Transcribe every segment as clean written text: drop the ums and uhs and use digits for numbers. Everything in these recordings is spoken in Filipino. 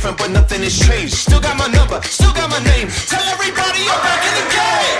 different, but nothing has changed. Still got my number, still got my name. Tell everybody I'm back in the game.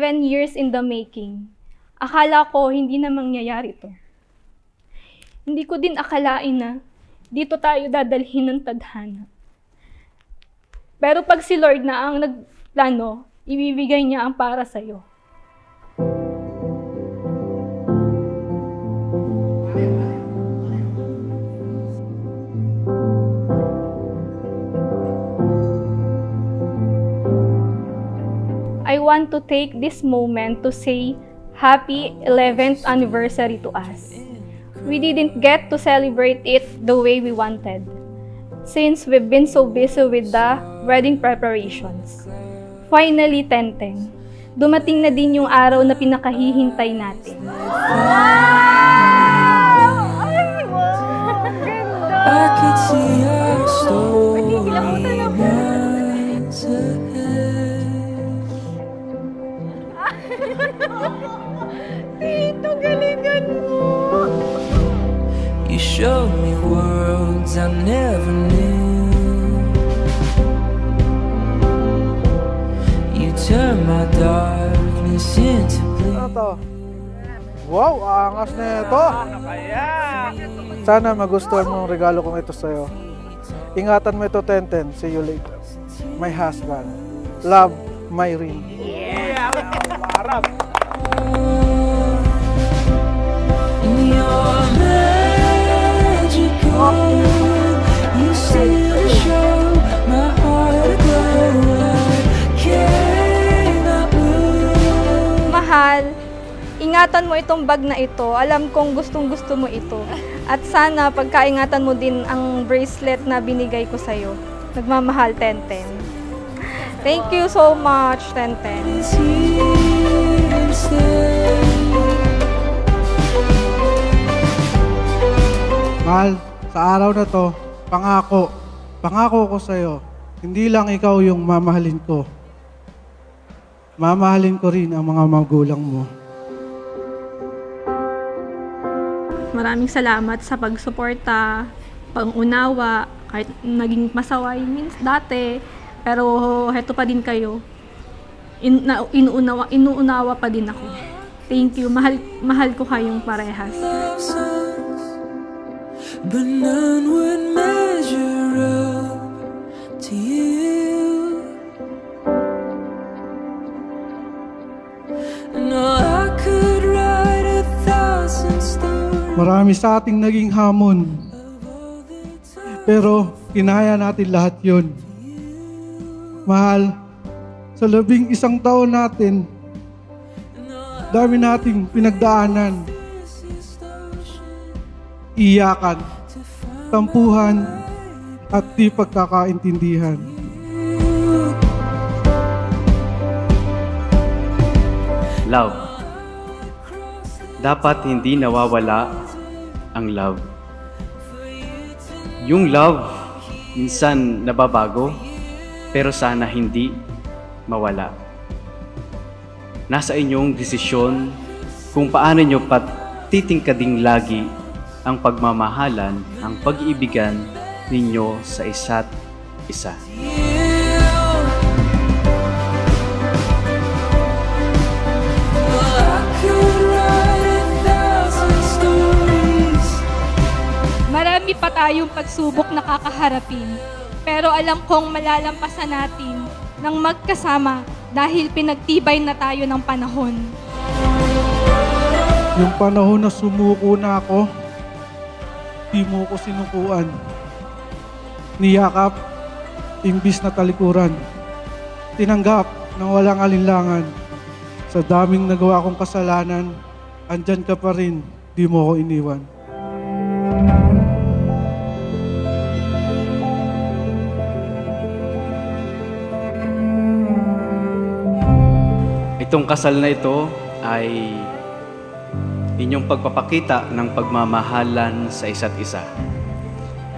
Years in the making. Akala ko hindi na mangyayari to. Hindi ko din akalain na dito tayo dadalhin ng tadhana. Pero pag si Lord na ang nagplano, ibibigay niya ang para sa'yo. I want to take this moment to say happy 11th anniversary to us. We didn't get to celebrate it the way we wanted, since we've been so busy with the wedding preparations. Finally, Tenten, dumating na din yung araw na pinakahihintay natin. Wow! Ay, wow! Ganda! I could see our story. Tito, galingan mo! You showed me worlds I never knew. You turned my darkness into blue. Ano to? Wow, angas na ito! Sana magustuhan mo ang regalo kong ito sa'yo. Ingatan mo ito, Tenten. See you later. My husband. Love, Myrene. Yeah! Marap! You're magical. You still show my heart glow. I cannot move. Mahal, ingatan mo itong bag na ito. Alam kong gustong-gusto mo ito. At sana pagkaingatan mo din ang bracelet na binigay ko sa'yo. Nagmamahal, Tenten. Thank you so much, Tenten. Mahal, sa araw na to, pangako ko sa'yo, hindi lang ikaw yung mamahalin ko. Mamahalin ko rin ang mga magulang mo. Maraming salamat sa pagsuporta, pang-unawa, kahit naging masaway dati, pero heto pa din kayo. Inuunawa pa din ako. Thank you. Mahal ko kayong parehas. But none would measure up to you. No, I could write 1,000 stories. Marami sa ating naging hamon. Pero kinaya natin lahat yun. Mahal, sa 11 taon natin, dami nating pinagdaanan. Iyakan, tampuhan, at di pagkakaintindihan. Love. Dapat hindi nawawala ang love. Yung love, minsan nababago, pero sana hindi mawala. Nasa inyong desisyon kung paano nyo patitingkading lagi ang pagmamahalan, ang pag-iibigan ninyo sa isa't isa. Marami pa tayong pagsubok na kakaharapin, pero alam kong malalampasan natin ng magkasama dahil pinagtibay na tayo ng panahon. Yung panahon na sumuko na ako, di mo ko sinukuan. Niyakap, imbis na talikuran. Tinanggap ng walang alinlangan. Sa daming nagawa kong kasalanan, andyan ka pa rin, di mo ako iniwan. Itong kasal na ito ay inyong pagpapakita ng pagmamahalan sa isa't isa.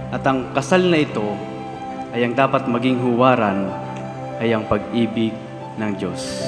At ang kasal na ito ay ang dapat maging huwaran ay ang pag-ibig ng Diyos.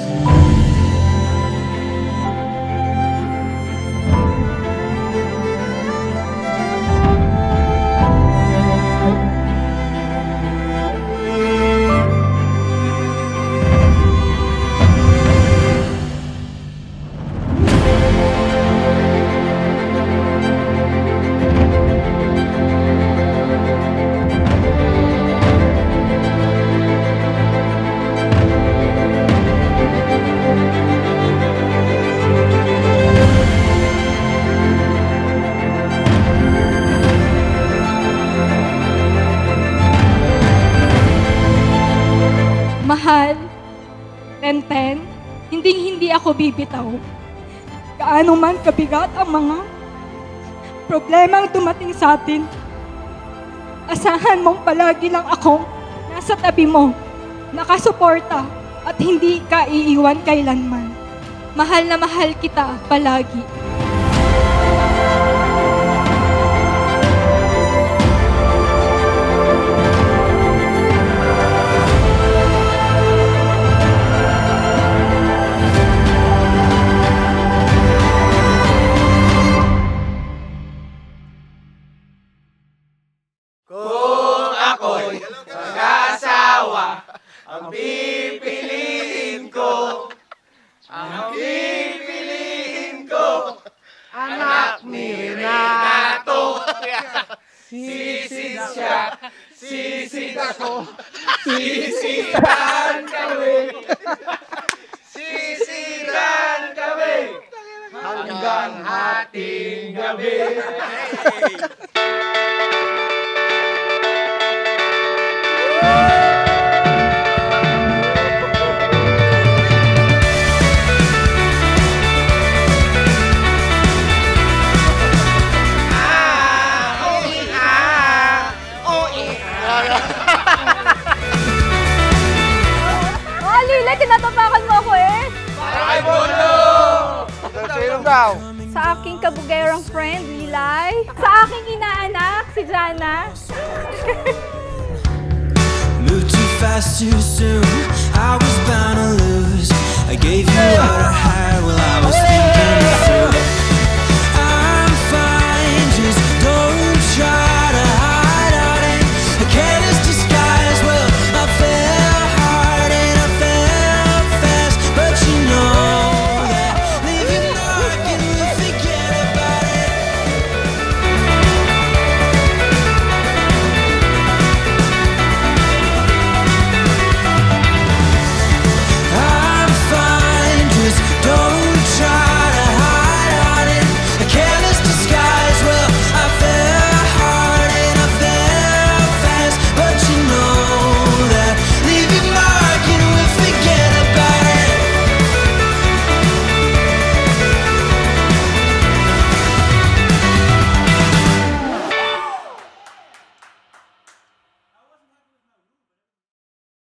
Mahal, Tenten, hindi ako bibitaw. Gaano man kabigat ang mga problemang dumating sa atin, asahan mong palagi lang akong nasa tabi mo, nakasuporta at hindi ka iiwan kailanman. Mahal na mahal kita palagi. Kung ako'y mag-asawa, ang pipiliin ko, anak ni Renato. Sisid siya, sisid ako, sisidan kami, hanggang hating gabi. Lila, tinatapakan mo ako eh! Ay, Bono! Sino daw? Sa aking kabugerang friend, Lilay. Sa aking inaanak, si Jana. Moved too fast too soon. I was bound to lose.